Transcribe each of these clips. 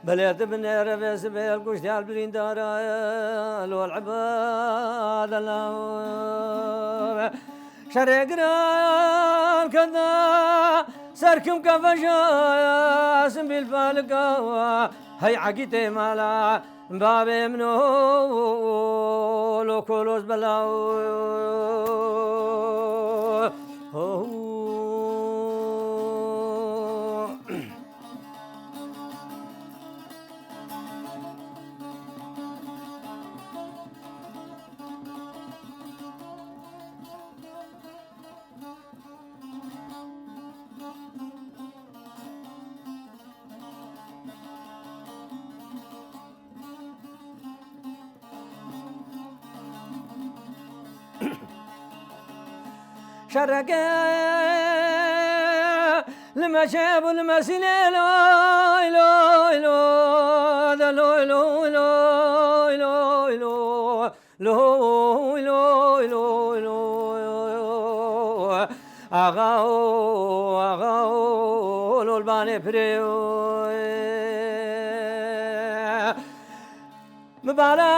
بليت بن ربيس بالكوش ديال بريندارا لو العباد الله شرقنا كذا سركم كفشا سم بالفالقا هي عقيتي مالا بابي منو لو كولوس بلاو شرقا لما جابوا المسيلة لو لو لو لو لو لو لو لو لو لو أغاو لو الباني بريو مبارا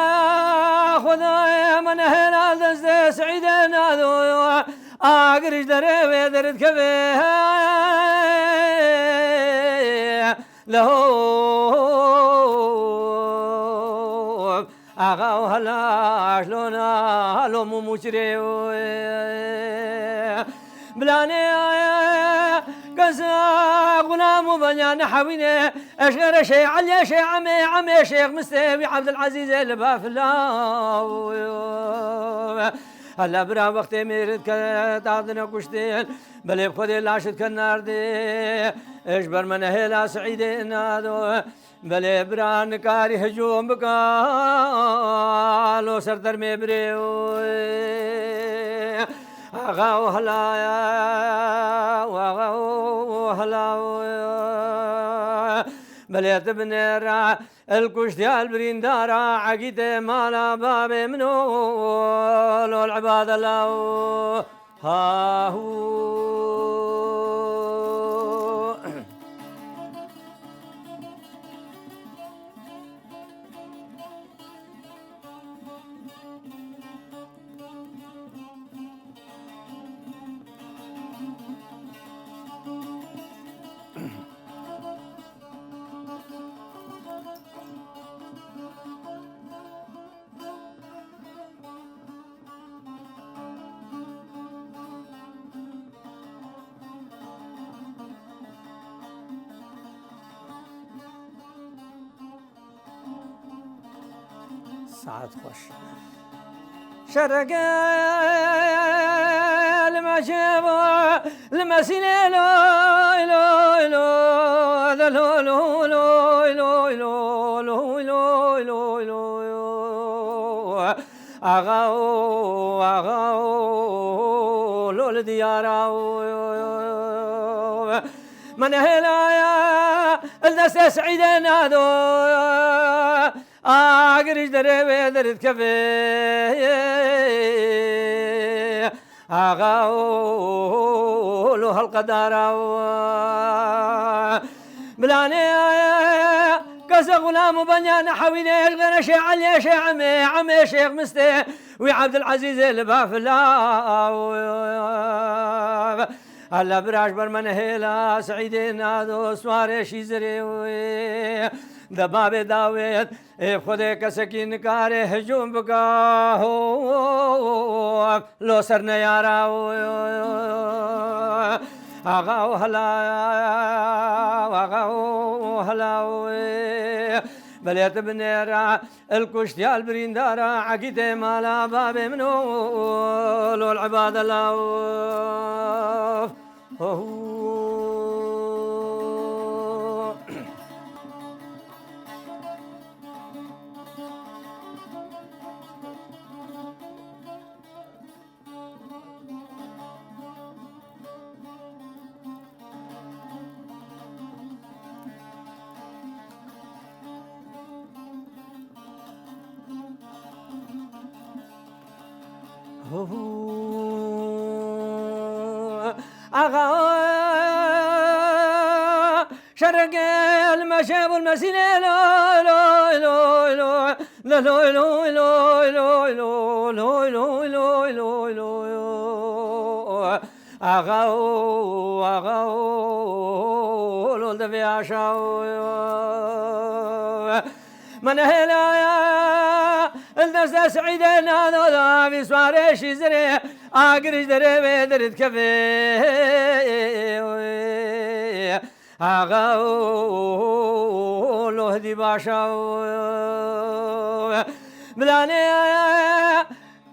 خدايا من هنا دست سعيدنا ذو أقرش دري درد كبيه له أغاو هلا شلونا لو مو مشري بلاني قسا غلام بنيان حويني اشغر شيء علي شيء عمي شيخ مستوي عبد العزيز البافلا هلا برا وقت ميرد كتعطنا كشتين بلي بخدي لاشد كناردي اجبر من هلا سعيدي نادو بلي برا نكاري هجوم بقالو سردر مبريو أغاو هلايا وأغاو هلاويا بليت بنيرا الكشت البريندارا عقيد مالا بابي منو لو العباد الله ها هو ساعات خوش شرقا لما جابوا لما سينا لو لو لو لو لو لو لو لو لو لو لو أغاو لو لديارا من هلايا الناس سعيدة نادو أقرش دري درد كفي أغاولو هالقدارة بلاني قص غلام بنيان حويني غير شي علي شي عمي شيخ مستي وعبد العزيز البافلا هلا براش برمن هلا سعيدين هذا سواري شي زري دبابي داويت خودي كسكين كاري هجوم بقاه لو سرنا يارا أغاو هلا بليت بنيرا الكشت يا البريندارا عقيد مالا بابي منو لو العباد الله آقا شرق المشاب والمسيل لو لو لو لو لو لو لو لو لو لو لو لو أغاو أغاو لولد في عشاو من هلا الناس سعيدة نادا في سواري شزري أقرش دري بدرت كفي أغاو لهدي باشاو بلاني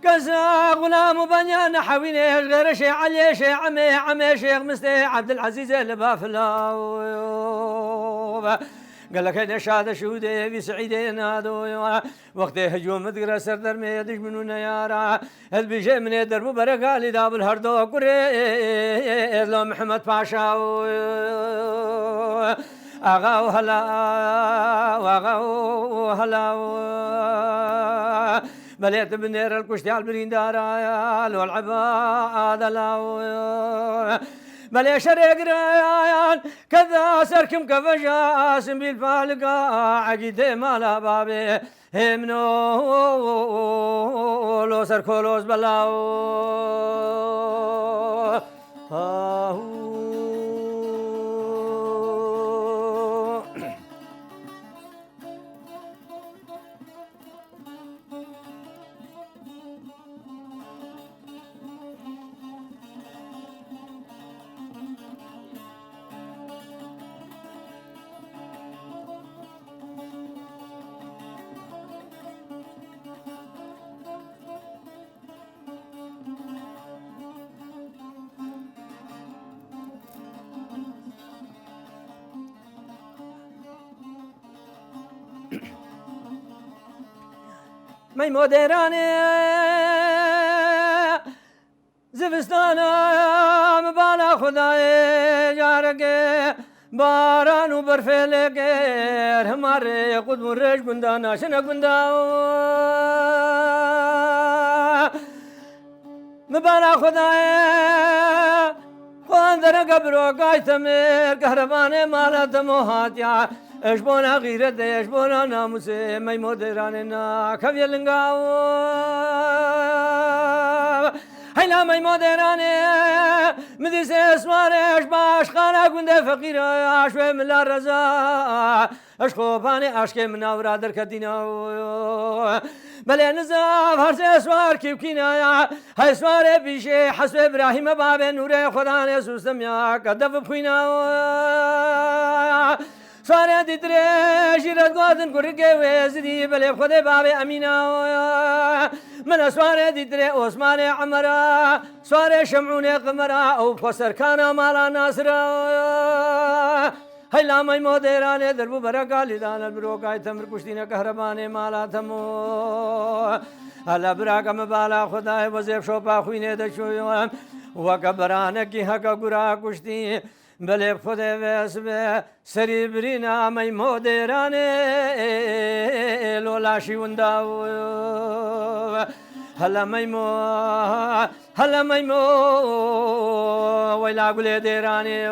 كسا غلام بنيان حويني غير شيء علي شيء عمي شيخ مستي عبد العزيز البافلاو قال لك هذا شاد شودي في سعيدين نادو وقت هجوم مدقر سردر ميدش منو نيارا هل بيجي من الدرب بركة لداب الهردو قري لو محمد باشا أغاو هلا وأغاو هلا بليت بنير الكشتي على البريندارا لو العباد لاو بلي شرق ريان كذا سركم كفجاس بالفالقة عقيد مالا بابي همنو لو سركولوس بلاو مي مديراني زفستانا مبالا خداي جارك باران وبرفلك هماري قد مرش بندانا شنك بنداو مبالا خداي خواندر قبرو قاي تمير كهرباني مالا تموهاتيا اشبونا غيرت اشبونا ناموسي مي مديراننا كفي لنقاو هيلا مي مديراني مديس اسوار اشباش خانا كنت فقير اشوي من الرزا اشخوباني اشكي من اورادر كدينا بلي نزاف هرس اسوار كيوكينا هاي اسوار بيشي حسب ابراهيم باب نور خدا يسوع سميا كدف بخينا سواري ديتري جيرت قادن كوركي ويزدي بلي خدي بابي امينا من سواري ديتري عثماني عمرا سواري شمعوني قمرا او فسر كان مالا ناصرا هيلا مي موديراني دربو بركة لدان البروكاي تمر كشتينا كهرباني مالا تمو هلا براكة مبالا خداي وزيف شوبا خويني دشويوام وكبرانكي هكا قرا كشتي بلي خدي بسبه سري برينا مي موديراني لولاشي ونداو هلا ميمو ويلا قولي ديراني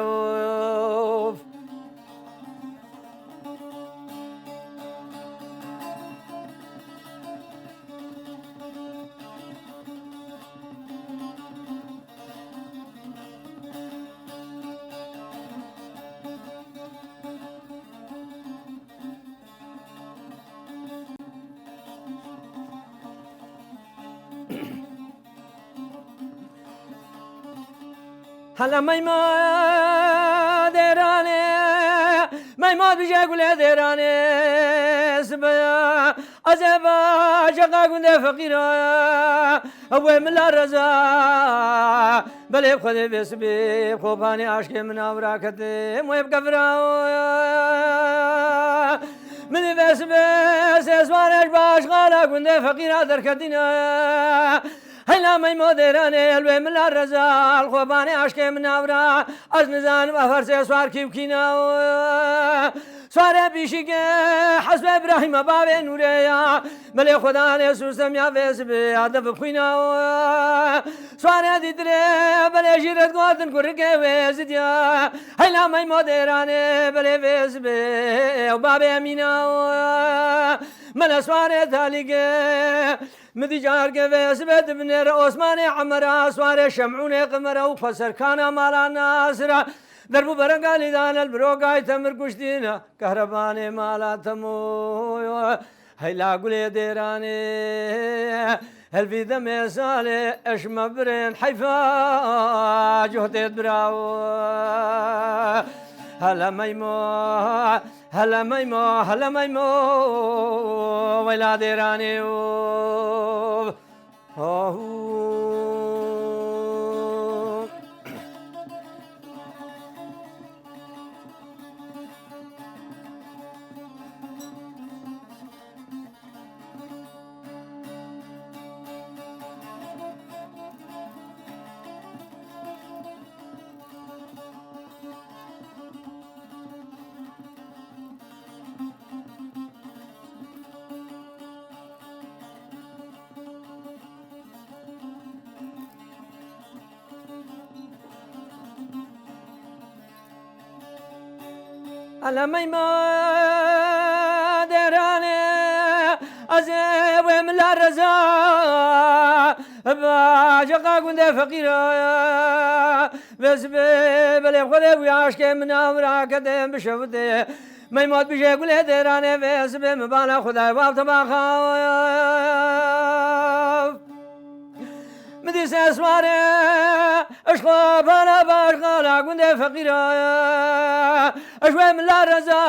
هلا ميمو ديراني ميمو بيجي قولي ديراني سبيا أزبا شقا قولي فقيرا أبوي من الرزا بلي خذي بسبي خوباني عشقي من أوراكتي موي بكفرا من بسبي سيسوانش باش غالا قولي فقيرا دركتينا هلا مي مديراني الوي من الرزا الخوباني عشقي من أورا أجنزان وفرسي سوار كيوكينا سواره بیشی حسب ابراهیم باب نوریا بله خدا نه سوسم یا ویس به ادب خوینا سواره دیدره بله جیرت گوتن کرکه ویس دیا هیلا می مدرانه بله ویس به باب امینا من سواره تالیگه مدي جارك ويس بد بنر عثمان عمرا سوار شمعون قمرا وخسر كان مالا ناصرا دربو برقالي دان البروقاي تمر كشتينا كهرباني مالا تمو هيلا قولي ديراني هل في دم سالي اش مبرين حيفا جهد براو هلا ميمو هلا ميمو هلا ميمو ويلا ديراني على ميما دراني أزيب ومن الرزا باجقا كنت فقيرا بس بلي بخذي ويعشك من أمرا كدم بشفتي ميمات بشي قولي دراني بس بمبالا خداي باب تباخاف مدي ساسواري اشخاف انا باشغالا كنت فقيرا اشوي من لا رزا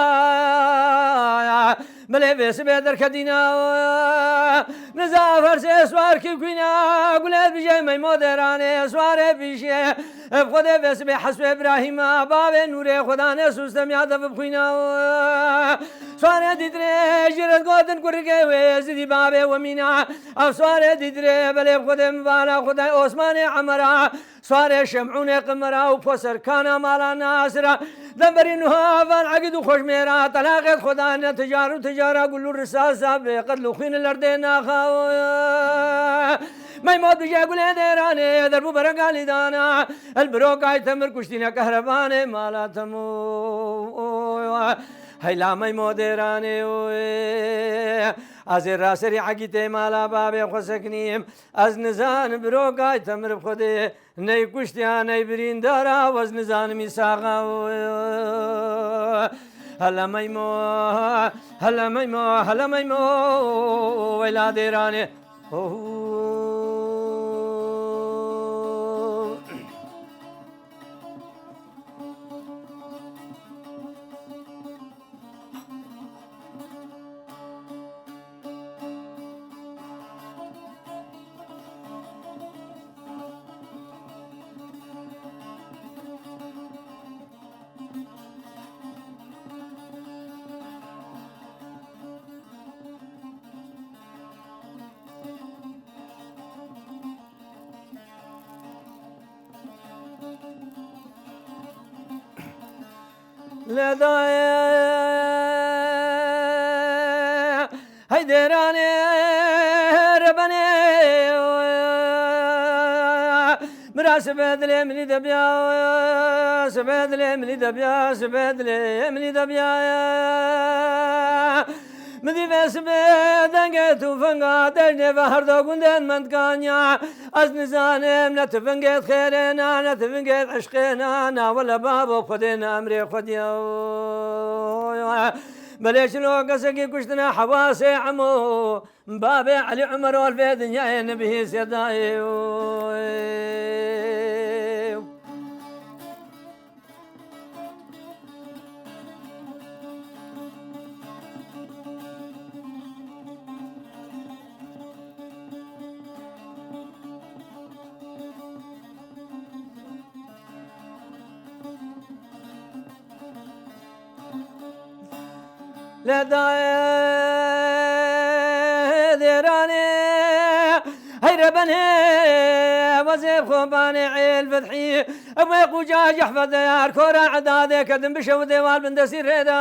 ملي بس بيدر كدينا نزافر ساسوار كيكوينا قلت بجي ميمو دراني سواري بشي بخده بس بحسب ابراهيم باب نور خدا نه سوستم یاد بخوینا سواره دیدره جرد گودن کرکه وزدی باب و مینا سواره دیدره بله بخده مبارا خدا عثمان عمرا سواره شمعون قمرا و پسر کانا مالا ناصرا دنبرین هافان عقد و خوش میرا طلاق خدا نه تجارا قلو رساسا بقتل خين الاردين خاويا ما يموت بجا قولي ديراني دربو برقالي دانا البروكاي تمر كشتينا كهرباني مالا تمو هيلا ما يموت ديراني از راسري عقيتي مالا بابي خسكنيم از نزان بروكاي تمر بخدي ني كشتيا ني برين دارا وز نزان ميساقا هلا ميمو هلا ميمو هلا ميمو ويلا ديراني لدايا هيدراني رباني مراسبة لي مني دبيا سباد لي مني دبيا سباد لي مني دبيا مدي بس بدنگت و فنگات نفهر دو گندن مندکانیا از نزانم نتفنگت خیرنا نتفنگت عشقنا ولا بابو خدنا امري خديا بليش لو قسقي كشتنا حواسي عمو بابي علي عمر والفيد يا نبي سيداي لدايا ديراني هي ربني وزيب خوباني عيل فتحي أبوي قجاج أحفظ ديار كورا عدادي كدم بشو ديوال بن دسير ريدا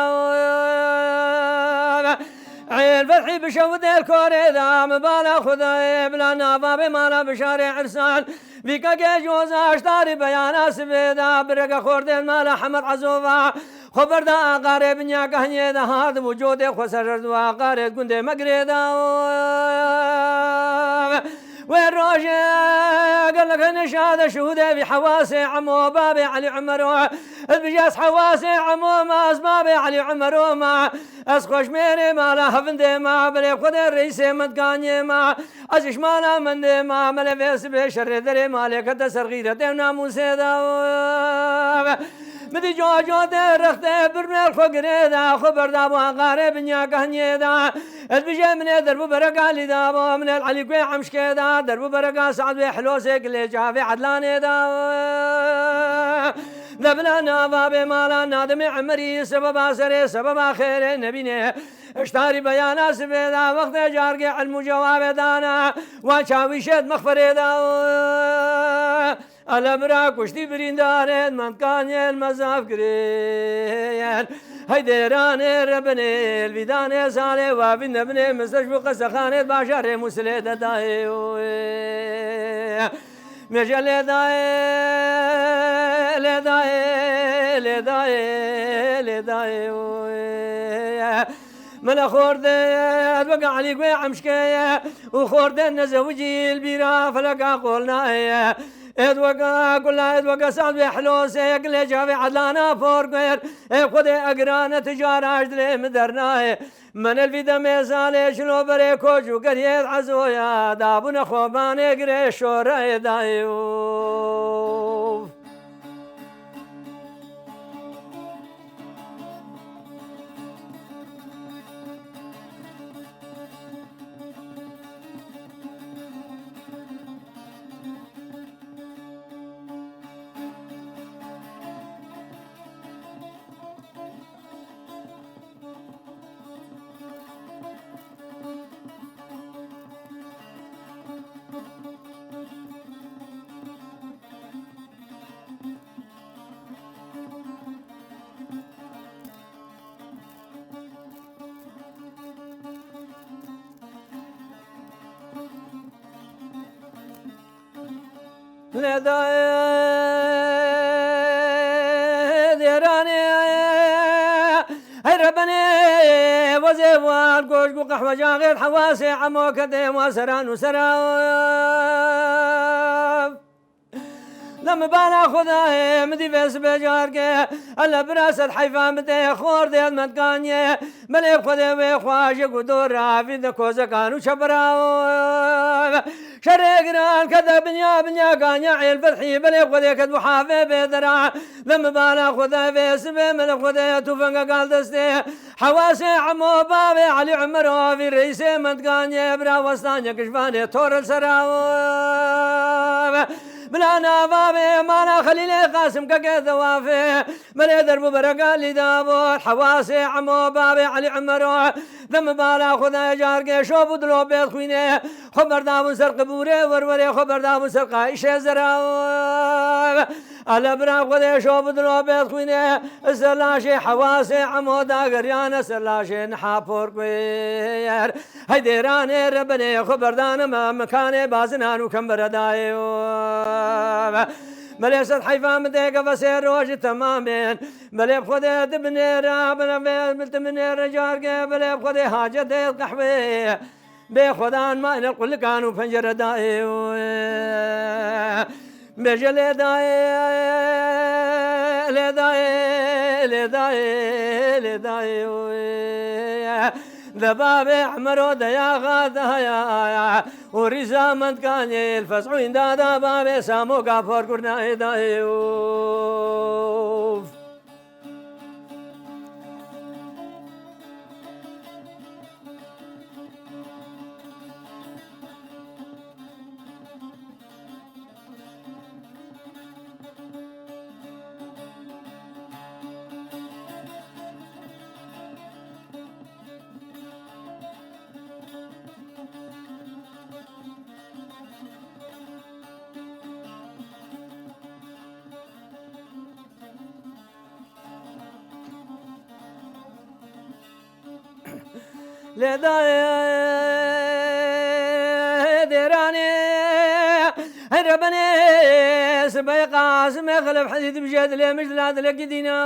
عيل فتحي بشو دير كوري دا مبالا خذاي بلا نافا بمالا بشارع عرسان فيكا جوز اشتاري بيانا سبيدا برقا خوردين مالا حمد عزوفا خبر دا قارب نيا كهني دا هاد وجود خسر دوا قارب كنت مقريدا وين روجه قال لك نشاد شهوده بحواسي عمو بابي علي عمر البجاس حواسي عمو ما اسبابي علي عمر ما اسخوش ميري ما لا هفندي ما بلي خد الرئيس مدقاني ما ازش مانا من ما ملفيس بشر دري مالك تسر غيرة ناموسي دا مدي جو درخته برميل خقري دا خبر دابو قارب نيا كهني دا البجا من دربو برقا لي دابو من العلي قوي عمشكي دا دربو برقا سعد بحلوسك اللي جافي عدلاني دا نبلا نافا بمالا نادم عمري سبب سري سبب خير نبيني اشتاري بيانا سبيدا وقت جارقي علم جواب دانا وشاويشت مخفري دا الابرا كشتي بريندارين من كان المزاف قريان هيدران ربني الفيدان سالي وابن ابن مستشفى قسخانة باشر مسلي داي مجل داي لداي لداي لداي من خورد وقع علي قوي عمشكي وخورد نزوجي البيرا فلقا قولنا ادوقا كلها ادوقا سعد بحلوس يقل جافي عدلانا فورقير خذ اقران تجارة اجدلي مدرناه من الفيدا ميزالي شلو بريكو جو قريد عزويا دابون خوبان يقري شورا دايوف لداي ديراني هاي ربني وزيوان قوش قحوة جاغير حواسي عمو كديم وسران وسراف لما بانا خذاه مدي فيس بجارك الا براسة حيفا مدي خور ديال مدقاني مليب خذي ويخواش قدور رافي دكوزا كانوا شبراو شرقنا كذا بنيا قانيا عيل فتحي بليب خذي كدو حافي بدرع لما بانا خذاه فيس بمليب خذي توفنقا قال دستي حواسي عمو بابي علي عمرو في رئيسي مدقاني برا وسطانيا كشفاني طور السراو بلا نافابي مانا خليلي قاسم كقيد وافي ملي درب برقا اللي دابو حواسي عمو بابي علي عمرو ذم بالا خذا جارقي شوفو دلو بيت خويني خبر دابو سر قبوري وروري خبر دابو سر قايشي زراو على برا خذا شوفو دلو بيت خويني سلاشي حواسي عمو داقريان سلاشي نحافور كوير هيديراني ربني خبر دانا مكاني بازنانو كمبر دايو مليسة حيفا مديقة فسير روج تمامين بلي بخذي دبني رابنا بلت مني رجارقة بلي بخذي حاجة دي القحوة بخذان ما نقول كانوا فنجر داي بجل داي لداي لداي لداي ذبابي عمرو ديا غادايا ورزا من كان الفسعين دادا بابي سامو قافور كرنا دايوف لداي ديراني ربنا سبي قاسم يخلف حديد بجد لي مجلاد لك دينا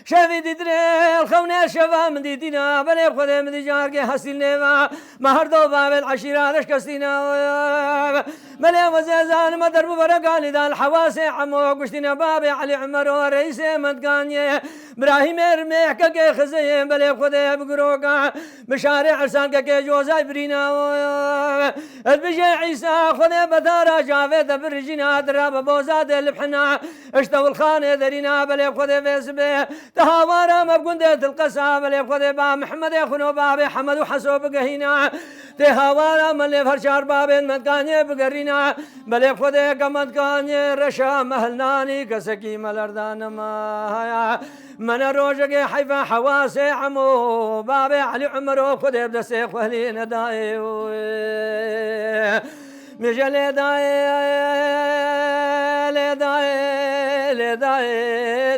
شافي تدري الخونة شفا من دينا بني بخذ من ديجارك حسيلنا مهر دو باب العشيرة دش كستينا بني وزازان ما درب برقان ذا الحواس عمو قشتنا بابي علي عمر ورئيس مدقاني ابراهيم ارميح كي خزيم بني بخذ بقروقا بشارع عرسان كي جوزاي برينا البجي عيسى خذ بدارا جافيت برجينا دراب بوزاد البحنا اشتو الخانة درينا بني بخذ فيسبي تهاورا مبقندة القسام اللي بخذ با محمد يخنو بابي حمد وحسو بقهينا تهاورا من اللي فرشار بابي مدقاني بقرينا بلي بخذ كمدقاني رشا مهلناني كسكي ملردان مايا من روجك حيفا حواسي عمو بابي علي عمرو خذ بدسي خهلين داي مجل داي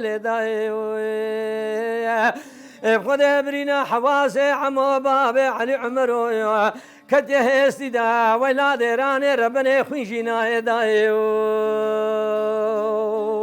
لداي بخذ برينا حواسي عمو بابي علي عمرو كته استدا ولا ديراني ربنا خويجينا دايو